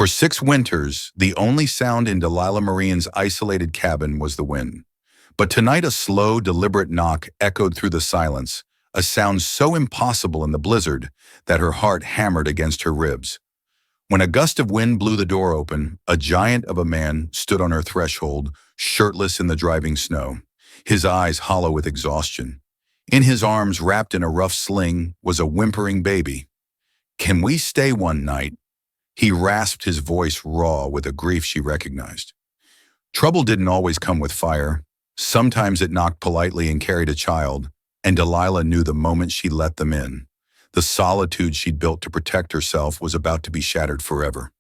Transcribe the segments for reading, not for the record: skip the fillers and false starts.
For 6 winters, the only sound in Delilah Marian's isolated cabin was the wind. But tonight a slow, deliberate knock echoed through the silence, a sound so impossible in the blizzard that her heart hammered against her ribs. When a gust of wind blew the door open, a giant of a man stood on her threshold, shirtless in the driving snow, his eyes hollow with exhaustion. In his arms, wrapped in a rough sling, was a whimpering baby. "Can we stay one night?" He rasped, his voice raw with a grief she recognized. Trouble didn't always come with fire. Sometimes it knocked politely and carried a child, and Delilah knew the moment she let them in. The solitude she'd built to protect herself was about to be shattered forever.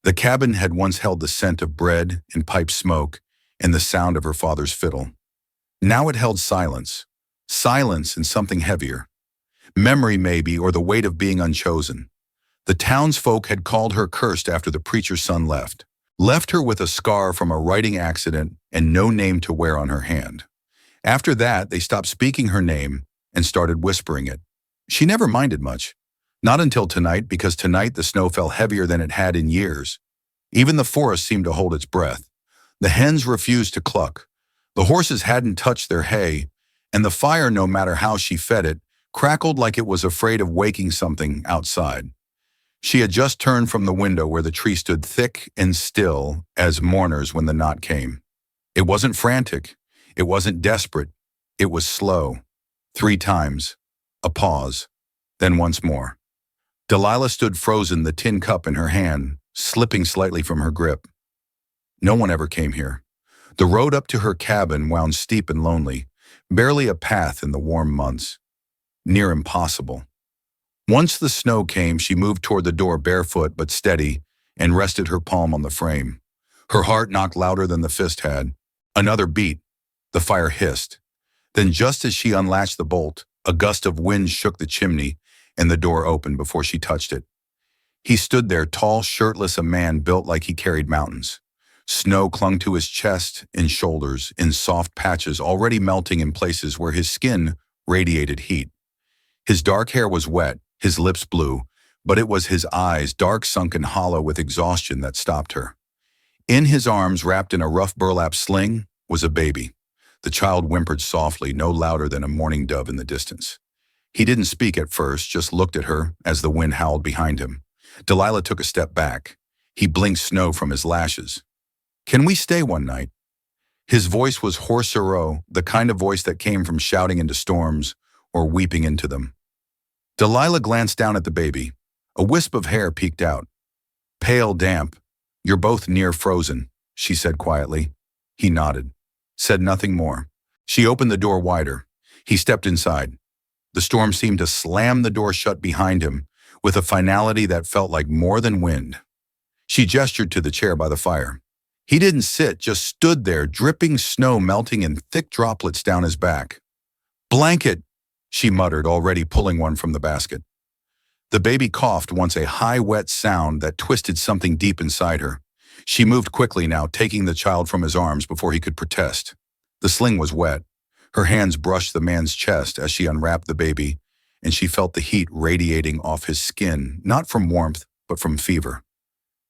The cabin had once held the scent of bread and pipe smoke and the sound of her father's fiddle. Now it held silence. Silence and something heavier. Memory maybe, or the weight of being unchosen. The townsfolk had called her cursed after the preacher's son left her with a scar from a writing accident and no name to wear on her hand. After that, they stopped speaking her name and started whispering it. She never minded much. Not until tonight, because tonight the snow fell heavier than it had in years. Even the forest seemed to hold its breath. The hens refused to cluck. The horses hadn't touched their hay, and the fire, no matter how she fed it, crackled like it was afraid of waking something outside. She had just turned from the window where the tree stood thick and still as mourners when the knot came. It wasn't frantic. It wasn't desperate. It was slow. 3 times. A pause. Then once more. Delilah stood frozen, the tin cup in her hand, slipping slightly from her grip. No one ever came here. The road up to her cabin wound steep and lonely, barely a path in the warm months. Near impossible. Once the snow came, she moved toward the door barefoot but steady and rested her palm on the frame. Her heart knocked louder than the fist had. Another beat. The fire hissed. Then just as she unlatched the bolt, a gust of wind shook the chimney and the door opened before she touched it. He stood there, tall, shirtless, a man built like he carried mountains. Snow clung to his chest and shoulders in soft patches, already melting in places where his skin radiated heat. His dark hair was wet, his lips blue, but it was his eyes, dark, sunken, hollow with exhaustion, that stopped her. In his arms, wrapped in a rough burlap sling, was a baby. The child whimpered softly, no louder than a mourning dove in the distance. He didn't speak at first, just looked at her as the wind howled behind him. Delilah took a step back. He blinked snow from his lashes. "Can we stay one night?" His voice was hoarser, the kind of voice that came from shouting into storms or weeping into them. Delilah glanced down at the baby. A wisp of hair peeked out. "Pale, damp. You're both near frozen," she said quietly. He nodded. Said nothing more. She opened the door wider. He stepped inside. The storm seemed to slam the door shut behind him with a finality that felt like more than wind. She gestured to the chair by the fire. He didn't sit, just stood there, dripping snow melting in thick droplets down his back. "Blanket," she muttered, already pulling one from the basket. The baby coughed once, a high, wet sound that twisted something deep inside her. She moved quickly now, taking the child from his arms before he could protest. The sling was wet. Her hands brushed the man's chest as she unwrapped the baby, and she felt the heat radiating off his skin, not from warmth, but from fever.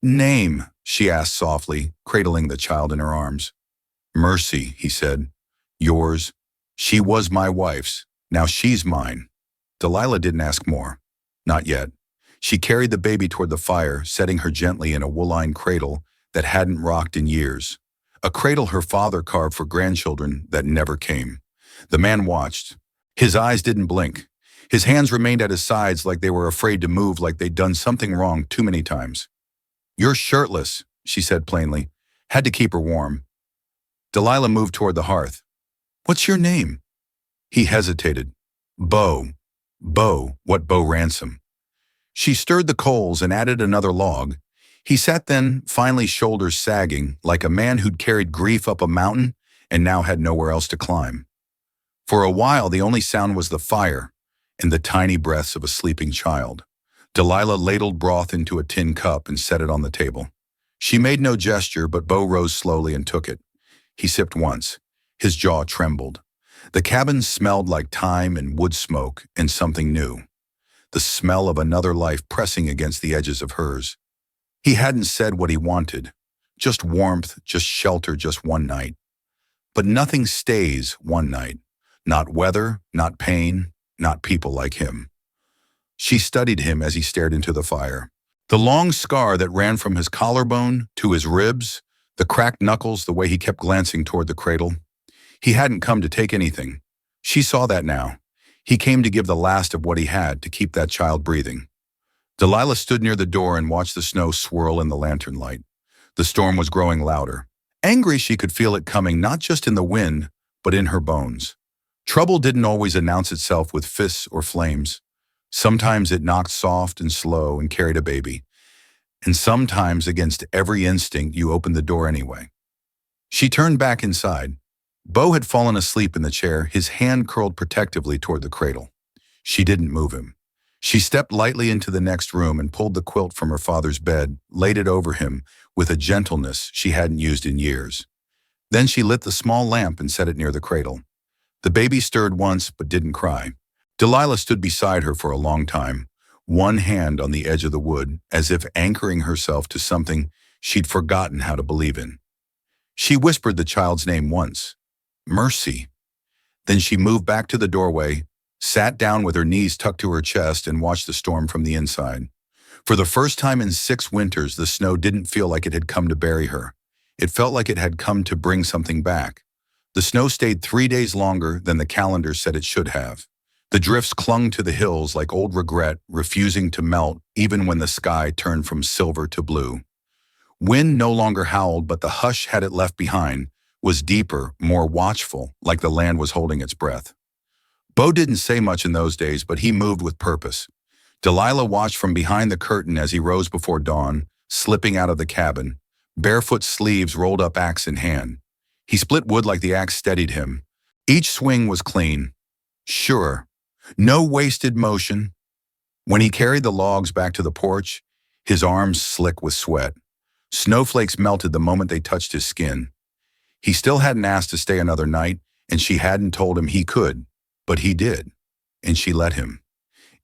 "Name," she asked softly, cradling the child in her arms. "Mercy," he said. "Yours. She was my wife's. Now she's mine." Delilah didn't ask more. Not yet. She carried the baby toward the fire, setting her gently in a wool-lined cradle that hadn't rocked in years. A cradle her father carved for grandchildren that never came. The man watched. His eyes didn't blink. His hands remained at his sides like they were afraid to move, like they'd done something wrong too many times. "You're shirtless," she said plainly. Had to keep her warm. Delilah moved toward the hearth. "What's your name?" He hesitated. "Bo. Bo. What Bo Ransom?" She stirred the coals and added another log. He sat then, finally shoulders sagging, like a man who'd carried grief up a mountain and now had nowhere else to climb. For a while, the only sound was the fire and the tiny breaths of a sleeping child. Delilah ladled broth into a tin cup and set it on the table. She made no gesture, but Bo rose slowly and took it. He sipped once. His jaw trembled. The cabin smelled like thyme and wood smoke and something new. The smell of another life pressing against the edges of hers. He hadn't said what he wanted. Just warmth, just shelter, just one night. But nothing stays one night. Not weather, not pain, not people like him. She studied him as he stared into the fire. The long scar that ran from his collarbone to his ribs, the cracked knuckles, the way he kept glancing toward the cradle. He hadn't come to take anything. She saw that now. He came to give the last of what he had to keep that child breathing. Delilah stood near the door and watched the snow swirl in the lantern light. The storm was growing louder. Angry, she could feel it coming not just in the wind, but in her bones. Trouble didn't always announce itself with fists or flames. Sometimes it knocked soft and slow and carried a baby. And sometimes, against every instinct, you opened the door anyway. She turned back inside. Bo had fallen asleep in the chair, his hand curled protectively toward the cradle. She didn't move him. She stepped lightly into the next room and pulled the quilt from her father's bed, laid it over him with a gentleness she hadn't used in years. Then she lit the small lamp and set it near the cradle. The baby stirred once but didn't cry. Delilah stood beside her for a long time, one hand on the edge of the wood, as if anchoring herself to something she'd forgotten how to believe in. She whispered the child's name once, Mercy. Then she moved back to the doorway, sat down with her knees tucked to her chest, and watched the storm from the inside. For the first time in 6 winters, the snow didn't feel like it had come to bury her. It felt like it had come to bring something back. The snow stayed 3 days longer than the calendar said it should have. The drifts clung to the hills like old regret, refusing to melt even when the sky turned from silver to blue. Wind no longer howled, but the hush had it left behind was deeper, more watchful, like the land was holding its breath. Bo didn't say much in those days, but he moved with purpose. Delilah watched from behind the curtain as he rose before dawn, slipping out of the cabin, barefoot sleeves rolled up, axe in hand. He split wood like the axe steadied him. Each swing was clean. Sure. No wasted motion. When he carried the logs back to the porch, his arms slick with sweat. Snowflakes melted the moment they touched his skin. He still hadn't asked to stay another night, and she hadn't told him he could, but he did, and she let him.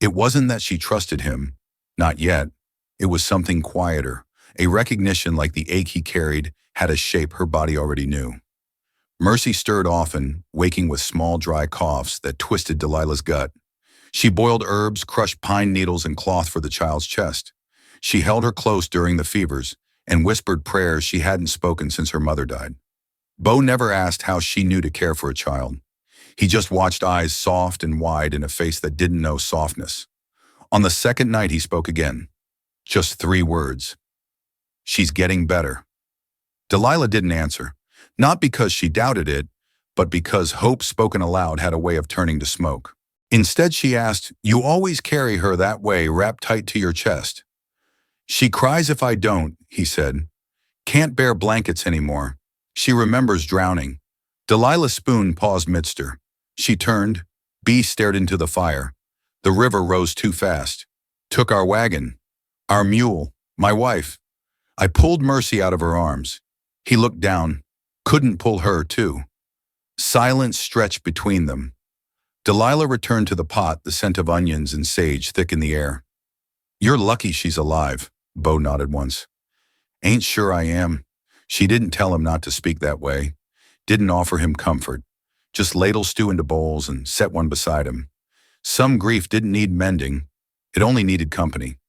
It wasn't that she trusted him, not yet. It was something quieter, a recognition like the ache he carried had a shape her body already knew. Mercy stirred often, waking with small dry coughs that twisted Delilah's gut. She boiled herbs, crushed pine needles, and cloth for the child's chest. She held her close during the fevers and whispered prayers she hadn't spoken since her mother died. Bo never asked how she knew to care for a child. He just watched eyes soft and wide in a face that didn't know softness. On the second night, he spoke again. Just 3 words. She's getting better. Delilah didn't answer, not because she doubted it, but because hope spoken aloud had a way of turning to smoke. Instead, she asked, "You always carry her that way, wrapped tight to your chest." "She cries if I don't," he said. "Can't bear blankets anymore. She remembers drowning." Delilah's spoon paused midst her. She turned. Bee stared into the fire. The river rose too fast. "Took our wagon. Our mule. My wife." I pulled Mercy out of her arms. He looked down. Couldn't pull her, too. Silence stretched between them. Delilah returned to the pot, the scent of onions and sage thick in the air. "You're lucky she's alive," Bo nodded once. "Ain't sure I am." She didn't tell him not to speak that way. Didn't offer him comfort. Just ladle stew into bowls and set one beside him. Some grief didn't need mending. It only needed company.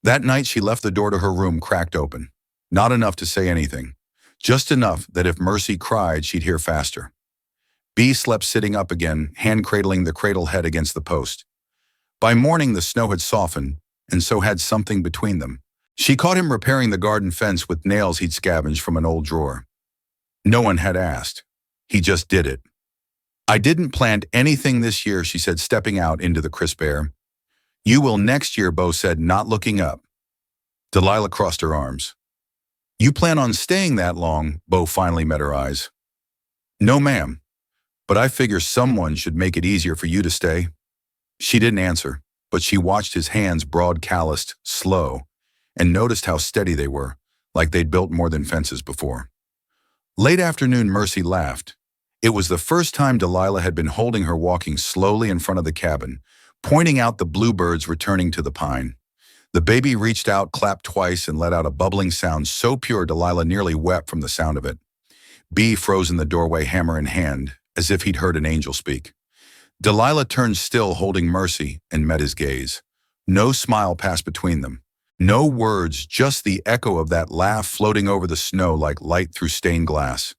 That night she left the door to her room cracked open. Not enough to say anything. Just enough that if Mercy cried, she'd hear faster. Bee slept sitting up again, hand-cradling the cradle head against the post. By morning, the snow had softened, and so had something between them. She caught him repairing the garden fence with nails he'd scavenged from an old drawer. No one had asked. He just did it. "I didn't plant anything this year," she said, stepping out into the crisp air. "You will next year," Bo said, not looking up. Delilah crossed her arms. "You plan on staying that long?" Bo finally met her eyes. "No, ma'am. But I figure someone should make it easier for you to stay." She didn't answer, but she watched his hands, broad, calloused, slow, and noticed how steady they were, like they'd built more than fences before. Late afternoon, Mercy laughed. It was the first time Delilah had been holding her, walking slowly in front of the cabin, pointing out the bluebirds returning to the pine. The baby reached out, clapped twice, and let out a bubbling sound so pure Delilah nearly wept from the sound of it. B froze in the doorway, hammer in hand, as if he'd heard an angel speak. Delilah turned still, holding Mercy, and met his gaze. No smile passed between them. No words, just the echo of that laugh floating over the snow like light through stained glass.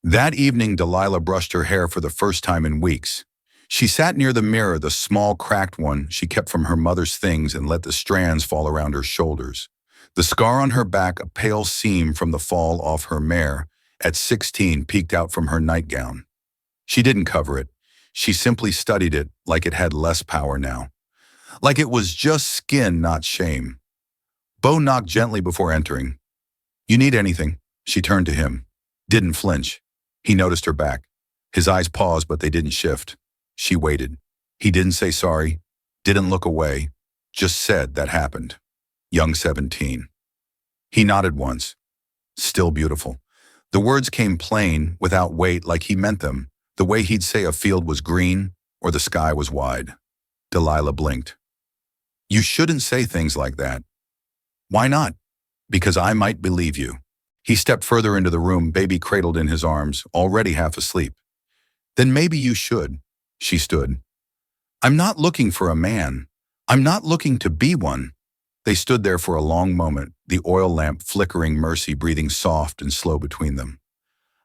That evening, Delilah brushed her hair for the first time in weeks. She sat near the mirror, the small, cracked one she kept from her mother's things, and let the strands fall around her shoulders. The scar on her back, a pale seam from the fall off her mare, at 16, peeked out from her nightgown. She didn't cover it. She simply studied it like it had less power now. Like it was just skin, not shame. Bo knocked gently before entering. "You need anything?" She turned to him. Didn't flinch. He noticed her back. His eyes paused, but they didn't shift. She waited. He didn't say sorry, didn't look away, just said that happened. Young 17. He nodded once. Still beautiful. The words came plain, without weight, like he meant them, the way he'd say a field was green or the sky was wide. Delilah blinked. "You shouldn't say things like that." "Why not?" "Because I might believe you." He stepped further into the room, baby cradled in his arms, already half asleep. "Then maybe you should." She stood. "I'm not looking for a man. I'm not looking to be one." They stood there for a long moment, the oil lamp flickering, Mercy breathing soft and slow between them.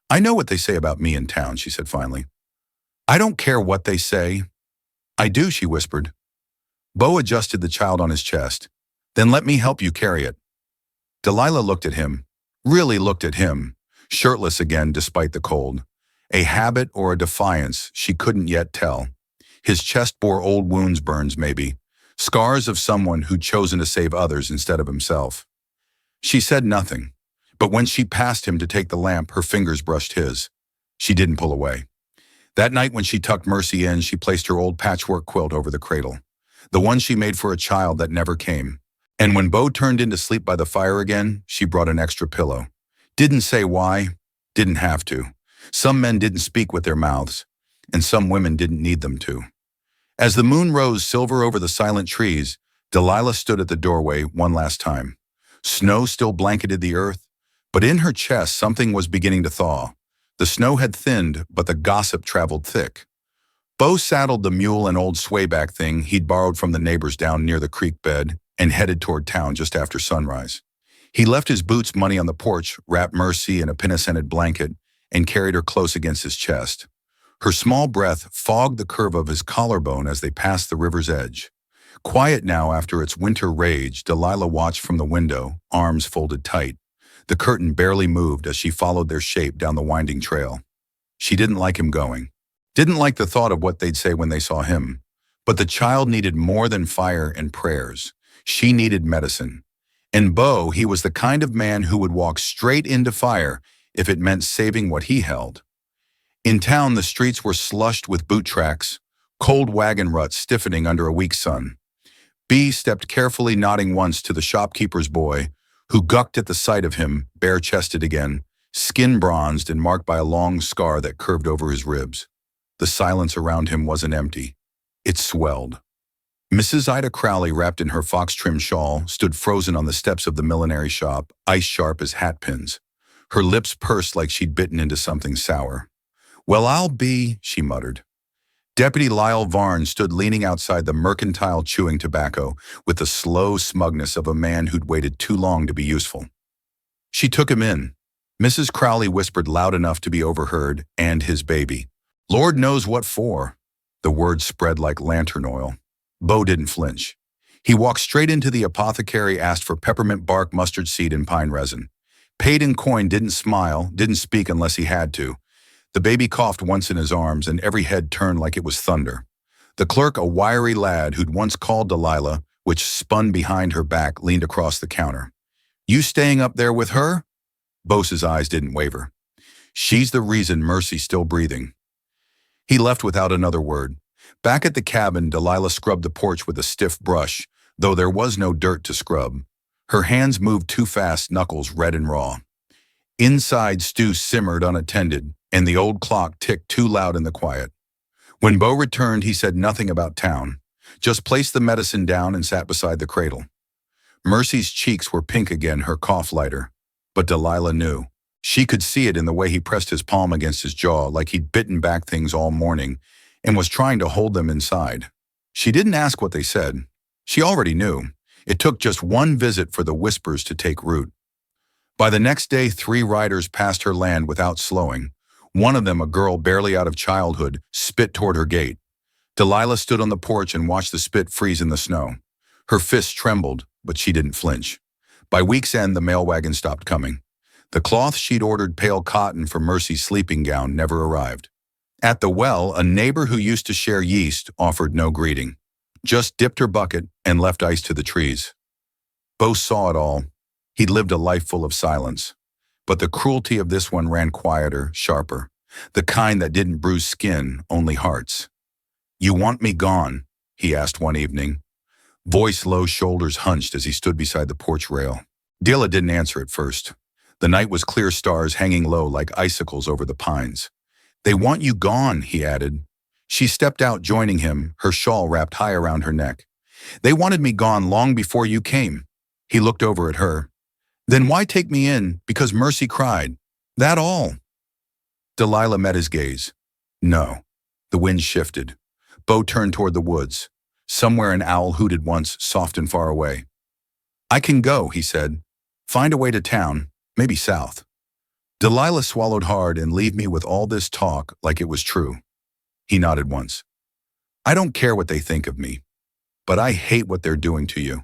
"I know what they say about me in town," she said finally. "I don't care what they say." "I do," she whispered. Bo adjusted the child on his chest. "Then let me help you carry it." Delilah looked at him, really looked at him, shirtless again despite the cold. A habit or a defiance, she couldn't yet tell. His chest bore old wounds, burns maybe, scars of someone who'd chosen to save others instead of himself. She said nothing, but when she passed him to take the lamp, her fingers brushed his. She didn't pull away. That night when she tucked Mercy in, she placed her old patchwork quilt over the cradle, the one she made for a child that never came. And when Bo turned in to sleep by the fire again, she brought an extra pillow. Didn't say why, didn't have to. Some men didn't speak with their mouths, and some women didn't need them to. As the moon rose silver over the silent trees, Delilah stood at the doorway one last time. Snow still blanketed the earth, but in her chest something was beginning to thaw. The snow had thinned, but the gossip traveled thick. Bo saddled the mule, an old swayback thing he'd borrowed from the neighbors down near the creek bed, and headed toward town just after sunrise. He left his boots money on the porch, wrapped Mercy in a pinna-scented blanket, and carried her close against his chest. Her small breath fogged the curve of his collarbone as they passed the river's edge. Quiet now after its winter rage, Delilah watched from the window, arms folded tight. The curtain barely moved as she followed their shape down the winding trail. She didn't like him going. Didn't like the thought of what they'd say when they saw him. But the child needed more than fire and prayers. She needed medicine. And Bo, he was the kind of man who would walk straight into fire if it meant saving what he held. In town, the streets were slushed with boot tracks, cold wagon ruts stiffening under a weak sun. B stepped carefully, nodding once to the shopkeeper's boy, who gawked at the sight of him, bare-chested again, skin bronzed and marked by a long scar that curved over his ribs. The silence around him wasn't empty. It swelled. Mrs. Ida Crowley, wrapped in her fox-trimmed shawl, stood frozen on the steps of the millinery shop, ice-sharp as hat pins. Her lips pursed like she'd bitten into something sour. "Well, I'll be," she muttered. Deputy Lyle Varn stood leaning outside the mercantile, chewing tobacco, with the slow smugness of a man who'd waited too long to be useful. She took him in. Mrs. Crowley whispered loud enough to be overheard, "And his baby. Lord knows what for." The words spread like lantern oil. Bo didn't flinch. He walked straight into the apothecary, asked for peppermint bark, mustard seed, and pine resin. Paid in coin, didn't smile, didn't speak unless he had to. The baby coughed once in his arms, and every head turned like it was thunder. The clerk, a wiry lad who'd once called Delilah, which spun behind her back, leaned across the counter. "You staying up there with her?" Bose's eyes didn't waver. "She's the reason Mercy's still breathing." He left without another word. Back at the cabin, Delilah scrubbed the porch with a stiff brush, though there was no dirt to scrub. Her hands moved too fast, knuckles red and raw. Inside, stew simmered unattended, and the old clock ticked too loud in the quiet. When Bo returned, he said nothing about town, just placed the medicine down and sat beside the cradle. Mercy's cheeks were pink again, her cough lighter. But Delilah knew. She could see it in the way he pressed his palm against his jaw like he'd bitten back things all morning and was trying to hold them inside. She didn't ask what they said. She already knew. It took just one visit for the whispers to take root. By the next day, 3 riders passed her land without slowing. One of them, a girl barely out of childhood, spit toward her gate. Delilah stood on the porch and watched the spit freeze in the snow. Her fists trembled, but she didn't flinch. By week's end, the mail wagon stopped coming. The cloth she'd ordered, pale cotton for Mercy's sleeping gown, never arrived. At the well, a neighbor who used to share yeast offered no greeting. Just dipped her bucket and left ice to the trees. Bo saw it all. He'd lived a life full of silence. But the cruelty of this one ran quieter, sharper. The kind that didn't bruise skin, only hearts. "You want me gone?" he asked one evening. Voice low, shoulders hunched as he stood beside the porch rail. Delilah didn't answer at first. The night was clear, stars hanging low like icicles over the pines. "They want you gone," he added. She stepped out, joining him, her shawl wrapped high around her neck. "They wanted me gone long before you came." He looked over at her. "Then why take me in? Because Mercy cried. That all?" Delilah met his gaze. "No." The wind shifted. Bo turned toward the woods. Somewhere an owl hooted once, soft and far away. "I can go," he said. "Find a way to town, maybe south." Delilah swallowed hard. "And leave me with all this talk like it was true." He nodded once. "I don't care what they think of me, but I hate what they're doing to you."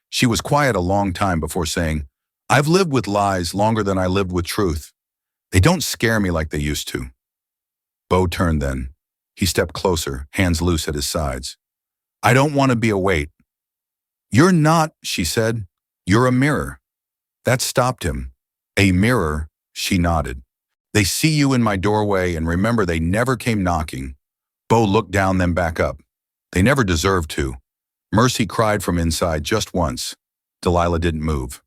She was quiet a long time before saying, "I've lived with lies longer than I lived with truth. They don't scare me like they used to." Bo turned then. He stepped closer, hands loose at his sides. "I don't want to be a weight." "You're not," she said. "You're a mirror." That stopped him. "A mirror," she nodded. "They see you in my doorway and remember they never came knocking." Bo looked down, then back up. "They never deserved to." Mercy cried from inside just once. Delilah didn't move.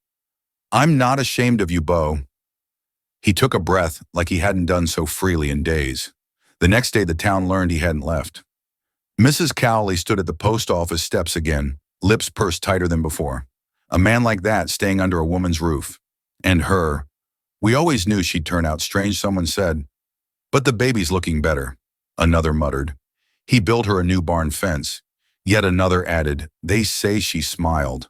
"I'm not ashamed of you, Bo." He took a breath like he hadn't done so freely in days. The next day the town learned he hadn't left. Mrs. Cowley stood at the post office steps again, lips pursed tighter than before. A man like that staying under a woman's roof. And her. "We always knew she'd turn out strange," someone said. "But the baby's looking better," another muttered. "He built her a new barn fence." Yet another added, "They say she smiled."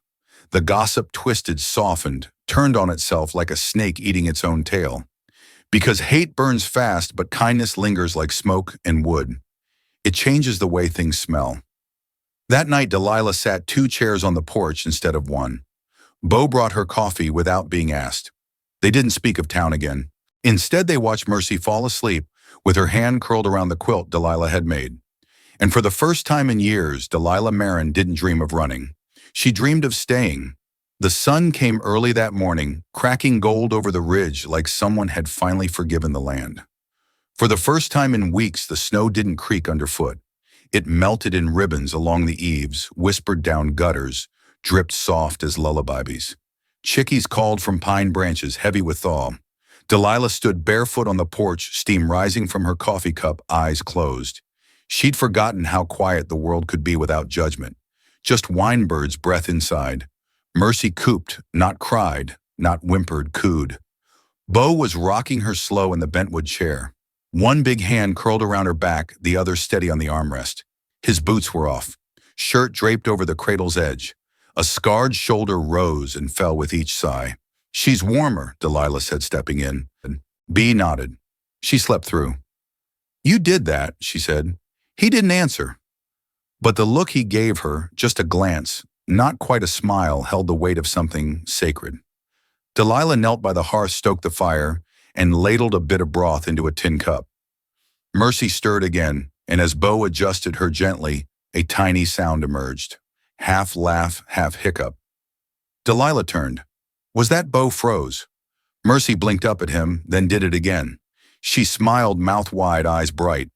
The gossip twisted, softened, turned on itself like a snake eating its own tail. Because hate burns fast, but kindness lingers like smoke and wood. It changes the way things smell. That night, Delilah sat 2 chairs on the porch instead of one. Bo brought her coffee without being asked. They didn't speak of town again. Instead, they watched Mercy fall asleep with her hand curled around the quilt Delilah had made. And for the first time in years, Delilah Marin didn't dream of running. She dreamed of staying. The sun came early that morning, cracking gold over the ridge like someone had finally forgiven the land. For the first time in weeks, the snow didn't creak underfoot. It melted in ribbons along the eaves, whispered down gutters, dripped soft as lullabies. Chickies called from pine branches, heavy with thaw. Delilah stood barefoot on the porch, steam rising from her coffee cup, eyes closed. She'd forgotten how quiet the world could be without judgment. Just winebirds' breath inside. Mercy cooped, not cried, not whimpered, cooed. Bo was rocking her slow in the bentwood chair. One big hand curled around her back, the other steady on the armrest. His boots were off, shirt draped over the cradle's edge. A scarred shoulder rose and fell with each sigh. "She's warmer," Delilah said, stepping in. B nodded. She slept through. "You did that," she said. He didn't answer. But the look he gave her, just a glance, not quite a smile, held the weight of something sacred. Delilah knelt by the hearth, stoked the fire, and ladled a bit of broth into a tin cup. Mercy stirred again, and as Bo adjusted her gently, a tiny sound emerged. Half laugh, half hiccup. Delilah turned. Was that Bo froze? Mercy blinked up at him, then did it again. She smiled, mouth wide, eyes bright.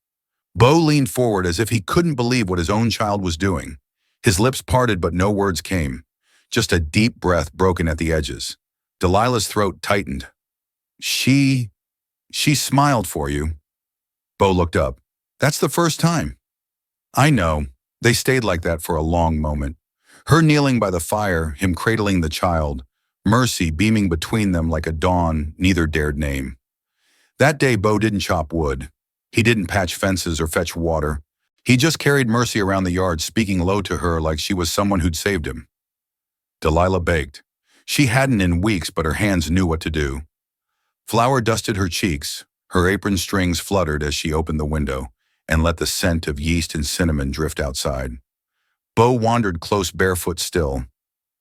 Bo leaned forward as if he couldn't believe what his own child was doing. His lips parted, but no words came. Just a deep breath broken at the edges. Delilah's throat tightened. She smiled for you." Bo looked up. "That's the first time." "I know." They stayed like that for a long moment. Her kneeling by the fire, him cradling the child, mercy beaming between them like a dawn neither dared name. That day, Bo didn't chop wood. He didn't patch fences or fetch water. He just carried Mercy around the yard, speaking low to her like she was someone who'd saved him. Delilah baked. She hadn't in weeks, but her hands knew what to do. Flour dusted her cheeks. Her apron strings fluttered as she opened the window and let the scent of yeast and cinnamon drift outside. Bo wandered close, barefoot still.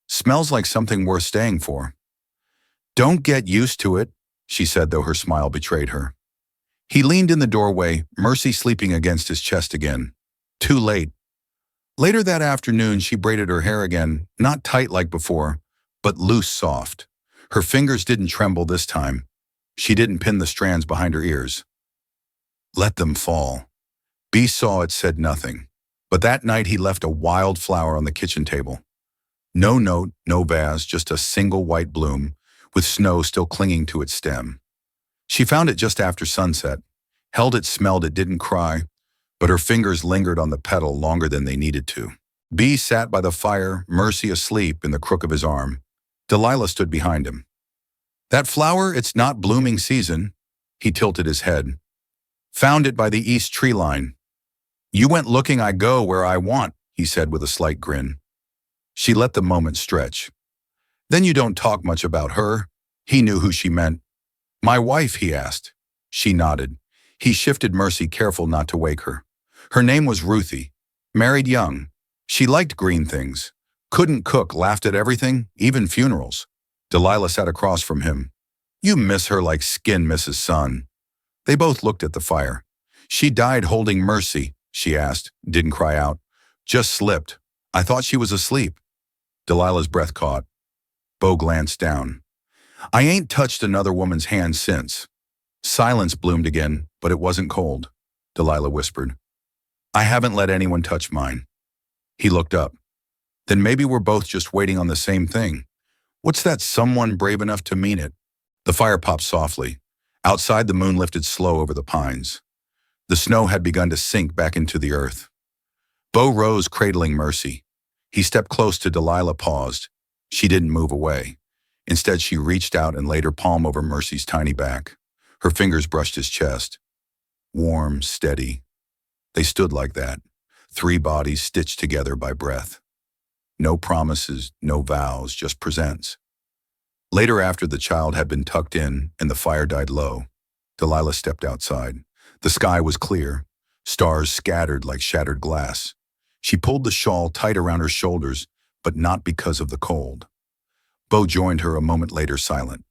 Smells like something worth staying for. Don't get used to it, she said, though her smile betrayed her. He leaned in the doorway, Mercy sleeping against his chest again. Too late. Later that afternoon, she braided her hair again, not tight like before, but loose, soft. Her fingers didn't tremble this time. She didn't pin the strands behind her ears. Let them fall. B saw it, said nothing. But that night he left a wild flower on the kitchen table. No note, no vase, just a single white bloom, with snow still clinging to its stem. She found it just after sunset, held it, smelled it, didn't cry, but her fingers lingered on the petal longer than they needed to. B sat by the fire, Mercy asleep in the crook of his arm. Delilah stood behind him. That flower, it's not blooming season. He tilted his head. Found it by the east tree line. You went looking, I go where I want, he said with a slight grin. She let the moment stretch. Then you don't talk much about her. He knew who she meant. My wife, he asked. She nodded. He shifted Mercy, careful not to wake her. Her name was Ruthie. Married young. She liked green things. Couldn't cook, laughed at everything, even funerals. Delilah sat across from him. You miss her like skin misses sun. They both looked at the fire. She died holding Mercy, she asked, didn't cry out. Just slipped. I thought she was asleep. Delilah's breath caught. Bo glanced down. I ain't touched another woman's hand since. Silence bloomed again, but it wasn't cold, Delilah whispered. I haven't let anyone touch mine. He looked up. Then maybe we're both just waiting on the same thing. What's that someone brave enough to mean it? The fire popped softly. Outside, the moon lifted slow over the pines. The snow had begun to sink back into the earth. Bo rose, cradling Mercy. He stepped close to Delilah, paused. She didn't move away. Instead, she reached out and laid her palm over Mercy's tiny back. Her fingers brushed his chest. Warm, steady. They stood like that, three bodies stitched together by breath. No promises, no vows, just presents. Later, after the child had been tucked in and the fire died low, Delilah stepped outside. The sky was clear, stars scattered like shattered glass. She pulled the shawl tight around her shoulders, but not because of the cold. Bo joined her a moment later, silent.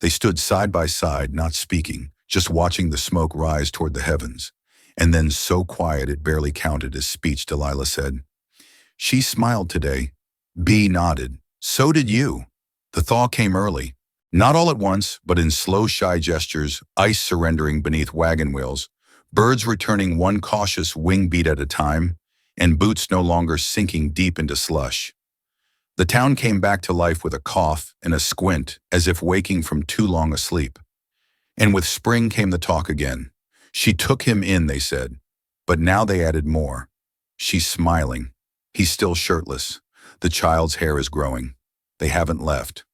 They stood side by side, not speaking, just watching the smoke rise toward the heavens. And then, so quiet it barely counted as speech, Delilah said, She smiled today. B nodded. So did you. The thaw came early. Not all at once, but in slow, shy gestures, ice surrendering beneath wagon wheels, birds returning one cautious wing beat at a time, and boots no longer sinking deep into slush. The town came back to life with a cough and a squint, as if waking from too long a sleep. And with spring came the talk again. She took him in, they said. But now they added more. She's smiling. He's still shirtless. The child's hair is growing. They haven't left.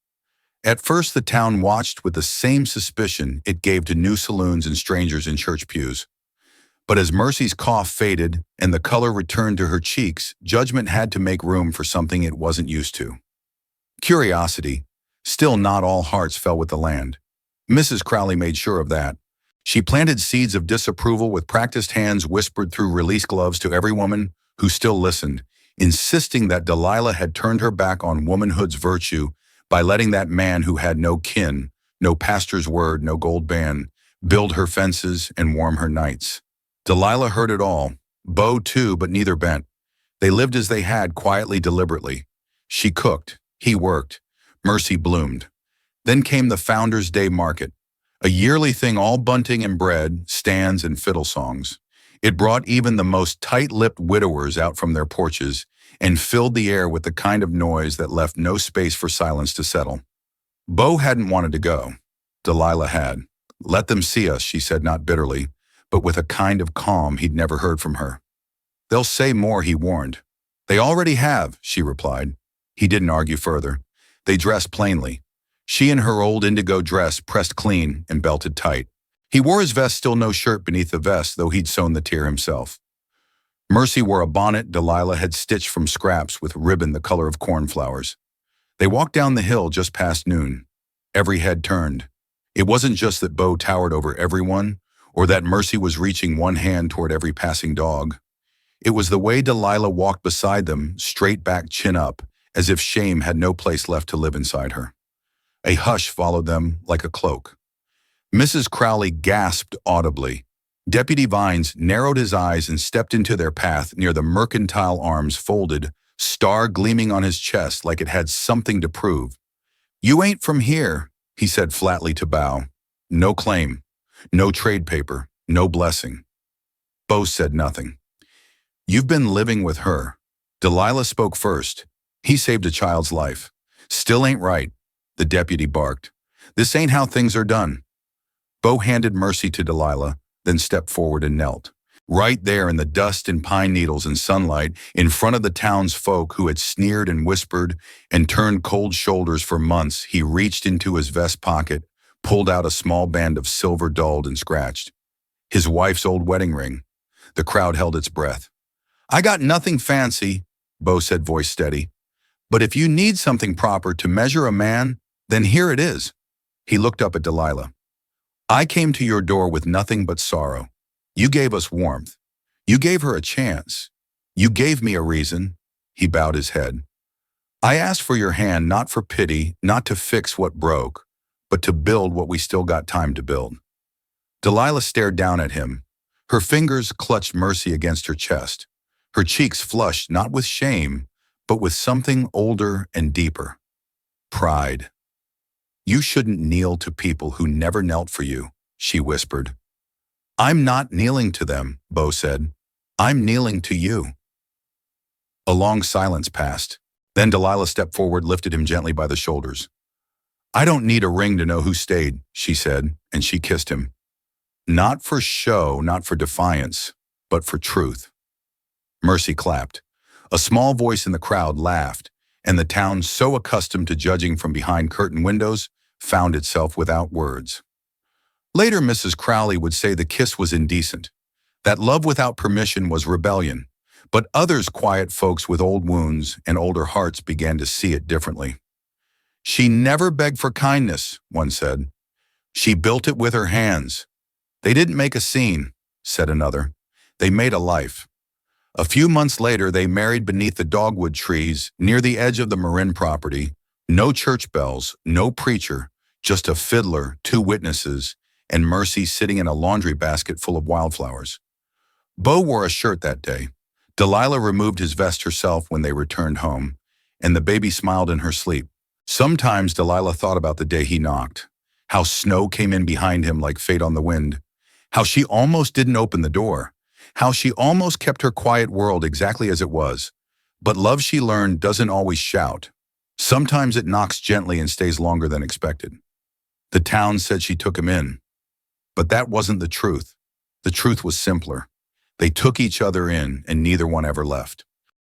At first, the town watched with the same suspicion it gave to new saloons and strangers in church pews. But as Mercy's cough faded and the color returned to her cheeks, judgment had to make room for something it wasn't used to. Curiosity. Still, not all hearts fell with the land. Mrs. Crowley made sure of that. She planted seeds of disapproval with practiced hands whispered through release gloves to every woman who still listened, insisting that Delilah had turned her back on womanhood's virtue by letting that man who had no kin, no pastor's word, no gold band, build her fences and warm her nights. Delilah heard it all. Bo too, but neither bent. They lived as they had, quietly, deliberately. She cooked. He worked. Mercy bloomed. Then came the Founders' Day market, a yearly thing, all bunting and bread, stands and fiddle songs. It brought even the most tight-lipped widowers out from their porches and filled the air with the kind of noise that left no space for silence to settle. Bo hadn't wanted to go. Delilah had. Let them see us, she said, not bitterly, but with a kind of calm he'd never heard from her. They'll say more, he warned. They already have, she replied. He didn't argue further. They dressed plainly. She in her old indigo dress pressed clean and belted tight. He wore his vest, still no shirt beneath the vest, though he'd sewn the tear himself. Mercy wore a bonnet Delilah had stitched from scraps with ribbon the color of cornflowers. They walked down the hill just past noon. Every head turned. It wasn't just that Bo towered over everyone, or that Mercy was reaching one hand toward every passing dog. It was the way Delilah walked beside them, straight back, chin up, as if shame had no place left to live inside her. A hush followed them like a cloak. Mrs. Crowley gasped audibly. Deputy Vines narrowed his eyes and stepped into their path near the mercantile arms folded, star gleaming on his chest like it had something to prove. "You ain't from here," he said flatly to Bow. "No claim, no trade paper, no blessing." Bo said nothing. "You've been living with her." Delilah spoke first. "He saved a child's life." "Still ain't right," the deputy barked. "This ain't how things are done." Bo handed Mercy to Delilah, then stepped forward and knelt. Right there in the dust and pine needles and sunlight, in front of the town's folk who had sneered and whispered and turned cold shoulders for months, he reached into his vest pocket, pulled out a small band of silver dulled and scratched. His wife's old wedding ring. The crowd held its breath. "I got nothing fancy," Bo said, voice steady. "But if you need something proper to measure a man, then here it is." He looked up at Delilah. "I came to your door with nothing but sorrow. You gave us warmth. You gave her a chance. You gave me a reason." He bowed his head. "I asked for your hand, not for pity, not to fix what broke, but to build what we still got time to build." Delilah stared down at him. Her fingers clutched Mercy against her chest. Her cheeks flushed not with shame, but with something older and deeper. Pride. "You shouldn't kneel to people who never knelt for you," she whispered. "I'm not kneeling to them," Bo said. "I'm kneeling to you." A long silence passed. Then Delilah stepped forward, lifted him gently by the shoulders. "I don't need a ring to know who stayed," she said, and she kissed him. Not for show, not for defiance, but for truth. Mercy clapped. A small voice in the crowd laughed, and the town, so accustomed to judging from behind curtain windows, found itself without words. Later, Mrs. Crowley would say the kiss was indecent, that love without permission was rebellion, but others, quiet folks with old wounds and older hearts, began to see it differently. "She never begged for kindness," one said. "She built it with her hands." "They didn't make a scene," said another. "They made a life." A few months later, they married beneath the dogwood trees near the edge of the Marin property. No church bells, no preacher, just a fiddler, 2 witnesses, and Mercy sitting in a laundry basket full of wildflowers. Bo wore a shirt that day. Delilah removed his vest herself when they returned home, and the baby smiled in her sleep. Sometimes Delilah thought about the day he knocked, how snow came in behind him like fate on the wind, how she almost didn't open the door, how she almost kept her quiet world exactly as it was. But love, she learned, doesn't always shout. Sometimes it knocks gently and stays longer than expected. The town said she took him in. But that wasn't the truth. The truth was simpler. They took each other in, and neither one ever left.